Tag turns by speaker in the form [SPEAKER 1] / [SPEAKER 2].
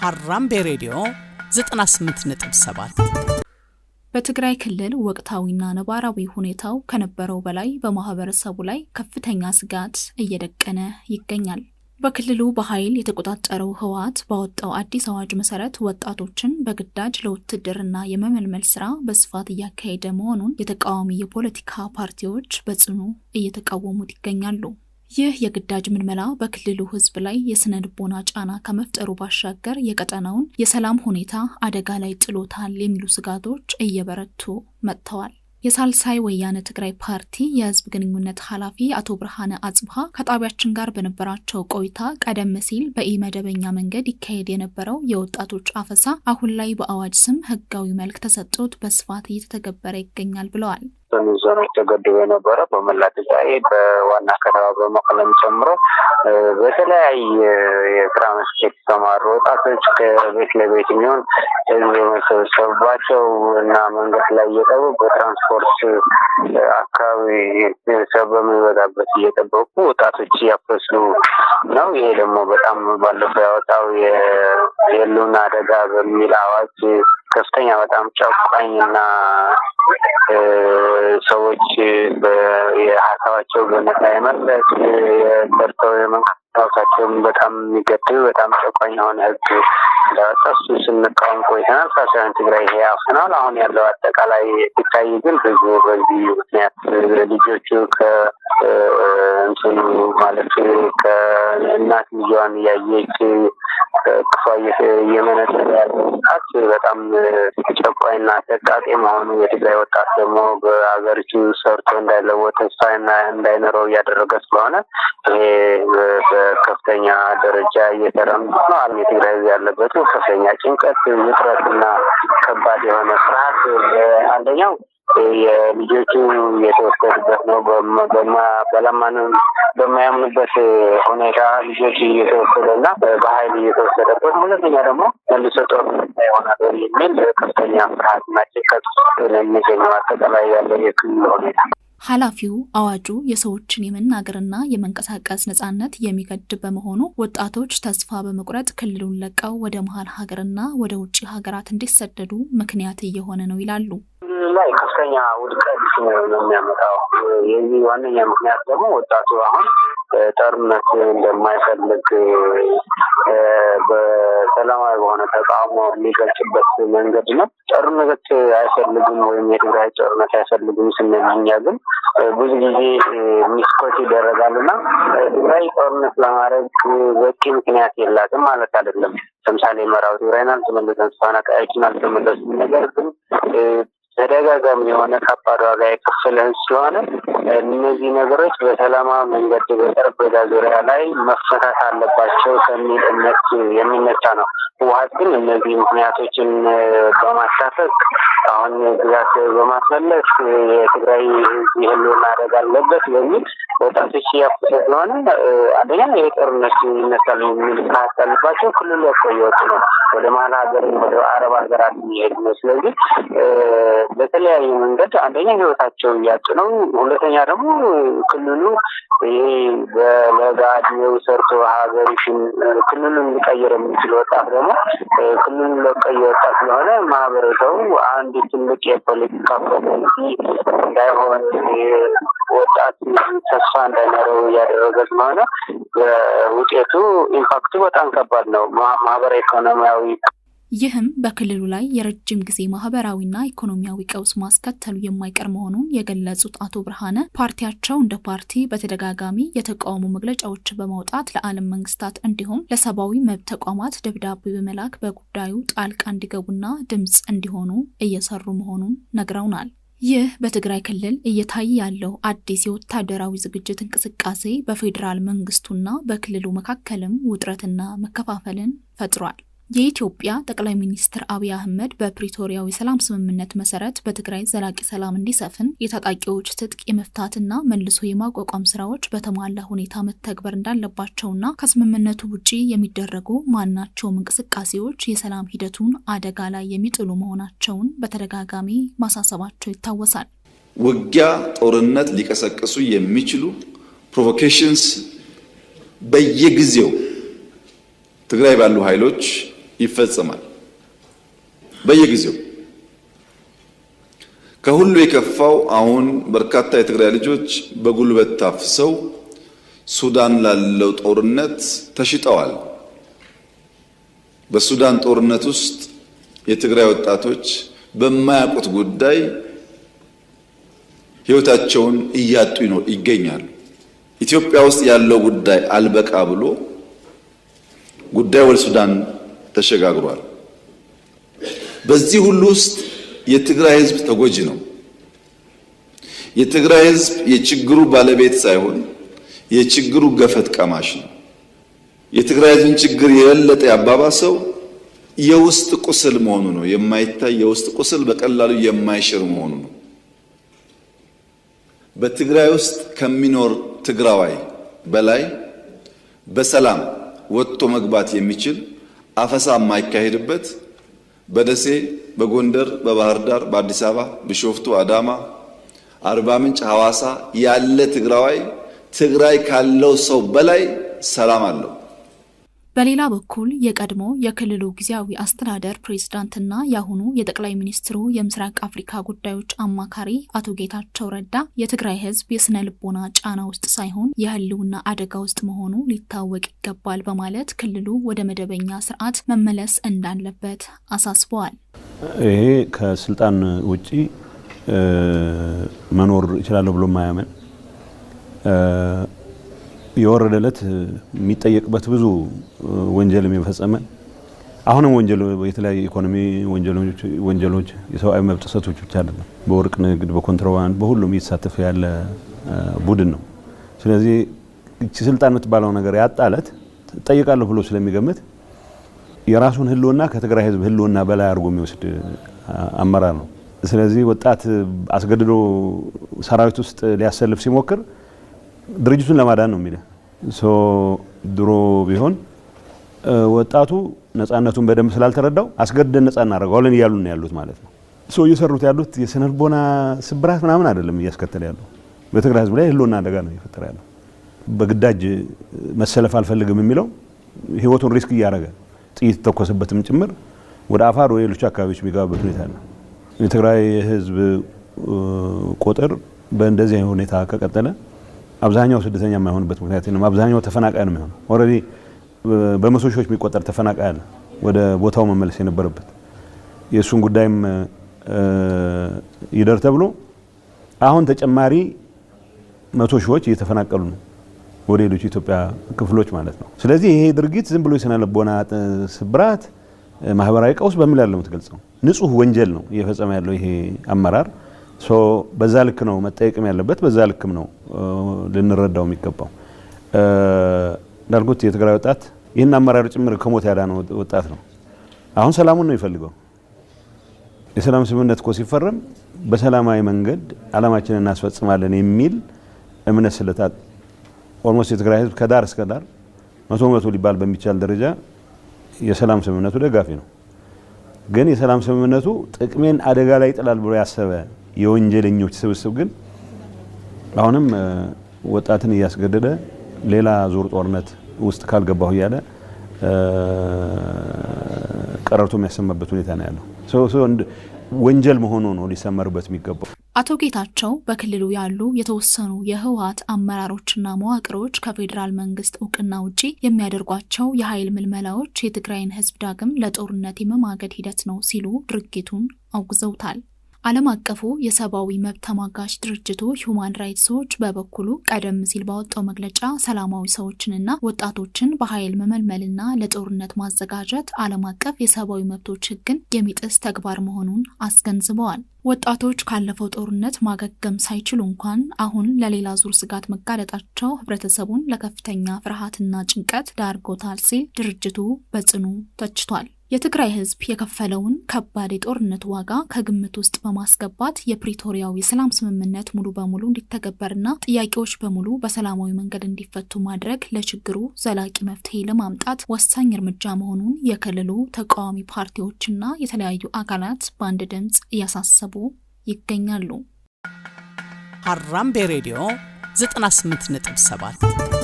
[SPEAKER 1] ሀራምቤ ሬዲዮ 98.7
[SPEAKER 2] በትግራይ ክልል ወቅታዊና ነባራዊ ሁኔታው ከነበረው በላይ በማህበረሰቡ ላይ ከፍተኛ ስጋት እየደቀነ ይገኛል። በክልሉ በኃይል የተቆጣጠረው ህወሓት ባወጣው አዲስ አዋጅ መሰረት ወጣቶችን በግዳጅ ለውትድርና የመመልመል ስራ በስፋት እያካሄደ መሆኑን የተቃዋሚ የፖለቲካ ፓርቲዎች በጽኑ እየተቃወሙት ይገኛሉ። ይህ የግዳጅ ምልመላ በክልሉ ህዝብ ላይ የስነ ልቦና ጫና ከመፍጠሩ ባሻገር የቀጠናውን የሰላም ሁኔታ አደጋ ላይ ጥሎታል የሚሉ ስጋቶች እየበረቱ መጥተዋል። የሳልሳይ ወያነ ትግራይ ፓርቲ የህዝብ ግንኙነት ኃላፊ አቶ ብርሃነ አጽብሃ ከጣቢያችን ጋር በነበራቸው ቆይታ ቀደም ሲል በኢመደበኛ መንገድ ይካሄድ የነበረው የወጣቶች አፈሳ አሁን ላይ በአዋጅ ስም ህጋዊ መልክ ተሰጥቶት በስፋት እየተተገበረ ይገኛል ብለዋል።
[SPEAKER 3] ዞኖች ተገድበው የነበረ በመላ ትግራይ በዋና ከተማ በመቀለም ጨምሮ በተለያየ የስራ መስክ የተሰማሩ ወጣቶች ከቤት ለቤት የሚሆን ህዝብ መሰብሰባቸው እና መንገድ ላይ እየጠሩ በትራንስፖርት አካባቢ ሰብ በሚበዛበት እየጠበቁ ወጣቶች እያፈሱ ነው። ይሄ ደግሞ በጣም ባለፈው ያወጣው የህልውና አደጋ በሚል አዋጅ ከፍተኛ በጣም ጨቋኝና ሰዎች የሀሳባቸው በነፃ የመግለጽ የሰርተው የመንቀሳቀሳቸውን በጣም የሚገድብ በጣም ጨቋኝ የሆነ ህግ እንዳወጣ እሱ ስንቃወም ቆይተናል። ሳሳን ትግራይ ይሄ ያፍናል። አሁን ያለው አጠቃላይ ሲታይ ግን ህዝቡ በዚህ ምክንያት ልጆቹ ከእንትኑ ማለት ከእናት ልጇን እያየች ክፋ እየመነጠረ ያለው ሰዓት በጣም ጨቋኝና አሰቃቂ መሆኑ የትግራይ ወጣት ደግሞ በሀገሪቱ ሰርቶ እንዳይለወጥ ተስፋ እንዳይኖረው እያደረገ ስለሆነ ይሄ በከፍተኛ ደረጃ እየተረመሰ ነው። አሁን የትግራይ ያለበት ከፍተኛ ጭንቀት፣ ውጥረትና ከባድ የሆነ ፍርሃት አንደኛው የልጆቹ የተወሰዱበት ነው። በማያምኑበት ሁኔታ ልጆች እየተወሰደና በኃይል እየተወሰደበት፣ ሁለተኛ ደግሞ መልሶ ጦርነት ይሆናል የሚል ከፍተኛ ፍርሃትና ጭንቀት የሚገኘው አጠቃላይ ያለው የክልል ሁኔታ።
[SPEAKER 2] ኃላፊው አዋጁ የሰዎችን የመናገርና የመንቀሳቀስ ነጻነት የሚገድብ በመሆኑ ወጣቶች ተስፋ በመቁረጥ ክልሉን ለቀው ወደ መሀል ሀገርና ወደ ውጭ ሀገራት እንዲሰደዱ ምክንያት እየሆነ ነው ይላሉ።
[SPEAKER 3] ላይ ከፍተኛ ውድቀት ነው የሚያመጣው። የዚህ ዋነኛ ምክንያት ደግሞ ወጣቱ አሁን ጦርነት እንደማይፈልግ በሰላማዊ በሆነ ተቃውሞ የሚገልጽበት መንገድ ነው። ጦርነት አይፈልግም ወይም የትግራይ ጦርነት አይፈልግም ስንል እኛ ግን ብዙ ጊዜ ሚስኮት ይደረጋልና ትግራይ ጦርነት ለማድረግ በቂ ምክንያት የላትም ማለት አይደለም። ለምሳሌ ምዕራብ ትግራይን አልተመለሰም፣ ተፈናቃዮችን አልተመለሱም። ነገር ግን ተደጋጋሚ የሆነ ከባድ ዋጋ የከፈለ ስለሆነ እነዚህ ነገሮች በሰላማዊ መንገድ በጠረጴዛ ዙሪያ ላይ መፈታት አለባቸው ከሚል እምነት የሚነሳ ነው። ህወሓት ግን እነዚህ ምክንያቶችን በማሳፈቅ አሁን ግዛት በማስመለስ የትግራይ የህልውና አደጋ አለበት በሚል ወጣቶች እያፈሰ ስለሆነ አንደኛ የጦርነት ይነሳል የሚል ፍርሃት አለባቸው። ክልሉ ያቆየወጡ ነው ወደ መሀል ሀገር ወደ አረብ ሀገራት የሚሄድ ነው። ስለዚህ በተለያየ መንገድ አንደኛ ህይወታቸው እያጡ ነው። ሁለተኛ ደግሞ ክልሉ ይሄ በለጋ እድሜው ሰርቶ ሀገሪቱን ክልሉን ሊቀይር የሚችል ወጣት ደግሞ ክልሉን ለቀይ ወጣት ስለሆነ ማህበረሰቡ አንድ ትልቅ የፖለቲካ ፖሊሲ እንዳይሆን ወጣት ተስፋ እንዳይኖረው እያደረገ ስለሆነ ውጤቱ ኢምፓክቱ በጣም ከባድ ነው ማህበራዊ ኢኮኖሚያዊ።
[SPEAKER 2] ይህም በክልሉ ላይ የረጅም ጊዜ ማህበራዊና ኢኮኖሚያዊ ቀውስ ማስከተሉ የማይቀር መሆኑን የገለጹት አቶ ብርሃነ ፓርቲያቸው እንደ ፓርቲ በተደጋጋሚ የተቃውሞ መግለጫዎች በማውጣት ለዓለም መንግስታት እንዲሁም ለሰብአዊ መብት ተቋማት ደብዳቤ በመላክ በጉዳዩ ጣልቃ እንዲገቡና ድምጽ እንዲሆኑ እየሰሩ መሆኑን ነግረውናል። ይህ በትግራይ ክልል እየታየ ያለው አዲስ የወታደራዊ ዝግጅት እንቅስቃሴ በፌዴራል መንግስቱና በክልሉ መካከልም ውጥረትና መከፋፈልን ፈጥሯል። የኢትዮጵያ ጠቅላይ ሚኒስትር አብይ አህመድ በፕሪቶሪያው የሰላም ስምምነት መሰረት በትግራይ ዘላቂ ሰላም እንዲሰፍን የታጣቂዎች ትጥቅ የመፍታትና መልሶ የማቋቋም ስራዎች በተሟላ ሁኔታ መተግበር እንዳለባቸውና ከስምምነቱ ውጪ የሚደረጉ ማናቸውም እንቅስቃሴዎች የሰላም ሂደቱን አደጋ ላይ የሚጥሉ መሆናቸውን በተደጋጋሚ ማሳሰባቸው ይታወሳል።
[SPEAKER 4] ውጊያ፣ ጦርነት ሊቀሰቅሱ የሚችሉ ፕሮቮኬሽንስ በየጊዜው ትግራይ ባሉ ኃይሎች ይፈጸማል በየጊዜው። ከሁሉ የከፋው አሁን በርካታ የትግራይ ልጆች በጉልበት ታፍሰው ሱዳን ላለው ጦርነት ተሽጠዋል። በሱዳን ጦርነት ውስጥ የትግራይ ወጣቶች በማያውቁት ጉዳይ ሕይወታቸውን እያጡ ይገኛሉ። ኢትዮጵያ ውስጥ ያለው ጉዳይ አልበቃ ብሎ ጉዳይ ወደ ሱዳን ተሸጋግሯል። በዚህ ሁሉ ውስጥ የትግራይ ሕዝብ ተጎጂ ነው። የትግራይ ሕዝብ የችግሩ ባለቤት ሳይሆን የችግሩ ገፈት ቀማሽ ነው። የትግራይ ሕዝብን ችግር የበለጠ ያባባሰው የውስጥ ቁስል መሆኑ ነው። የማይታይ የውስጥ ቁስል በቀላሉ የማይሽር መሆኑ ነው። በትግራይ ውስጥ ከሚኖር ትግራዋይ በላይ በሰላም ወጥቶ መግባት የሚችል አፈሳ የማይካሄድበት በደሴ፣ በጎንደር፣ በባህር ዳር፣ በአዲስ አበባ፣ ቢሾፍቱ፣ አዳማ፣ አርባ ምንጭ፣ ሐዋሳ ያለ ትግራዋይ ትግራይ ካለው ሰው በላይ ሰላም አለው።
[SPEAKER 2] በሌላ በኩል የቀድሞ የክልሉ ጊዜያዊ አስተዳደር ፕሬዝዳንትና የአሁኑ የጠቅላይ ሚኒስትሩ የምስራቅ አፍሪካ ጉዳዮች አማካሪ አቶ ጌታቸው ረዳ የትግራይ ሕዝብ የስነ ልቦና ጫና ውስጥ ሳይሆን የህልውና አደጋ ውስጥ መሆኑ ሊታወቅ ይገባል በማለት ክልሉ ወደ መደበኛ ስርዓት መመለስ እንዳለበት አሳስበዋል።
[SPEAKER 5] ይሄ ከስልጣን ውጪ መኖር ይችላል ብሎ ማያመን የወረደለት የሚጠየቅበት ብዙ ወንጀል የሚፈጸመ አሁንም ወንጀል የተለያየ ኢኮኖሚ ወንጀሎች የሰብአዊ መብት ጥሰቶች ብቻ አይደለም፣ በወርቅ ንግድ፣ በኮንትሮባንድ በሁሉም እየተሳተፈ ያለ ቡድን ነው። ስለዚህ እቺ ስልጣን የምትባለው ነገር ያጣለት ጠይቃለሁ ብሎ ስለሚገምት የራሱን ህልውና ከትግራይ ህዝብ ህልውና በላይ አድርጎ የሚወስድ አመራር ነው። ስለዚህ ወጣት አስገድዶ ሰራዊት ውስጥ ሊያሰልፍ ሲሞክር ድርጅቱን ለማዳን ነው የሚለው። ድሮ ቢሆን ወጣቱ ነፃነቱን በደንብ ስላልተረዳው አስገድደን ነፃ እናደርገዋለን እያሉ ነው ያሉት ማለት ነው። እየሰሩት ያሉት የስነ ልቦና ስብራት ምናምን አይደለም እያስከተለ ያለው በትግራይ ህዝብ ላይ ህልውና አደጋ ነው እየፈጠረ ያለው። በግዳጅ መሰለፍ አልፈልግም የሚለው ህይወቱን ሪስክ እያደረገ ጥይት ተኮሰበትም ጭምር ወደ አፋር ወይ ሌሎች አካባቢዎች የሚገባበት ሁኔታ ነው። የትግራይ ህዝብ ቁጥር በእንደዚህ ሁኔታ ከቀጠለ አብዛኛው ስደተኛ የማይሆንበት ምክንያት ነው። አብዛኛው ተፈናቃይ ነው የሚሆነው። ኦልሬዲ በመቶ ሺዎች የሚቆጠር ተፈናቃይ አለ ወደ ቦታው መመለስ የነበረበት። የሱን ጉዳይም ይደር ተብሎ አሁን ተጨማሪ 100 ሺዎች እየተፈናቀሉ ነው ወደ ሌሎች ኢትዮጵያ ክፍሎች ማለት ነው። ስለዚህ ይሄ ድርጊት ዝም ብሎ የስነ ልቦና ስብራት፣ ማህበራዊ ቀውስ በሚል ያለው የምትገልጸው ንጹህ ወንጀል ነው እየፈጸመ ያለው ይሄ አመራር። በዛ ልክ ነው መጠየቅም ያለበት፣ በዛ ልክም ነው ልንረዳው የሚገባው። እንዳልኩት የትግራይ ወጣት ይህን አመራር ጭምር ከሞት ያዳነው ወጣት ነው። አሁን ሰላሙን ነው ይፈልገው። የሰላም ስምምነት እኮ ሲፈረም በሰላማዊ መንገድ ዓላማችንን እናስፈጽማለን የሚል እምነት ስለታት ኦልሞስት የትግራይ ህዝብ ከዳር እስከ ዳር 100% ሊባል በሚቻል ደረጃ የሰላም ስምምነቱ ደጋፊ ነው። ግን የሰላም ስምምነቱ ጥቅሜን አደጋ ላይ ይጥላል ብሎ ያሰበ የወንጀለኞች ስብስብ ግን አሁንም ወጣትን እያስገደደ ሌላ ዙር ጦርነት ውስጥ ካልገባሁ እያለ ቀረርቶ የሚያሰማበት ሁኔታ ነው ያለው። ወንጀል መሆኑ ነው ሊሰመርበት የሚገባው።
[SPEAKER 2] አቶ ጌታቸው በክልሉ ያሉ የተወሰኑ የህወሓት አመራሮችና መዋቅሮች ከፌዴራል መንግስት እውቅና ውጪ የሚያደርጓቸው የኃይል ምልመላዎች የትግራይን ህዝብ ዳግም ለጦርነት የመማገድ ሂደት ነው ሲሉ ድርጊቱን አውግዘውታል። ዓለም አቀፉ የሰብአዊ መብት ተሟጋች ድርጅቱ ሁማን ራይትስ ዎች በበኩሉ ቀደም ሲል ባወጣው መግለጫ ሰላማዊ ሰዎችንና ወጣቶችን በኃይል መመልመልና ለጦርነት ማዘጋጀት ዓለም አቀፍ የሰብአዊ መብቶች ህግን የሚጥስ ተግባር መሆኑን አስገንዝበዋል። ወጣቶች ካለፈው ጦርነት ማገገም ሳይችሉ እንኳን አሁን ለሌላ ዙር ስጋት መጋለጣቸው ህብረተሰቡን ለከፍተኛ ፍርሃትና ጭንቀት ዳርጎታል ሲል ድርጅቱ በጽኑ ተችቷል። የትግራይ ህዝብ የከፈለውን ከባድ የጦርነት ዋጋ ከግምት ውስጥ በማስገባት የፕሪቶሪያው የሰላም ስምምነት ሙሉ በሙሉ እንዲተገበርና ጥያቄዎች በሙሉ በሰላማዊ መንገድ እንዲፈቱ ማድረግ ለችግሩ ዘላቂ መፍትሄ ለማምጣት ወሳኝ እርምጃ መሆኑን የክልሉ ተቃዋሚ ፓርቲዎችና የተለያዩ አካላት በአንድ ድምጽ እያሳሰቡ ይገኛሉ።
[SPEAKER 1] ሀራምቤ ሬዲዮ 98.7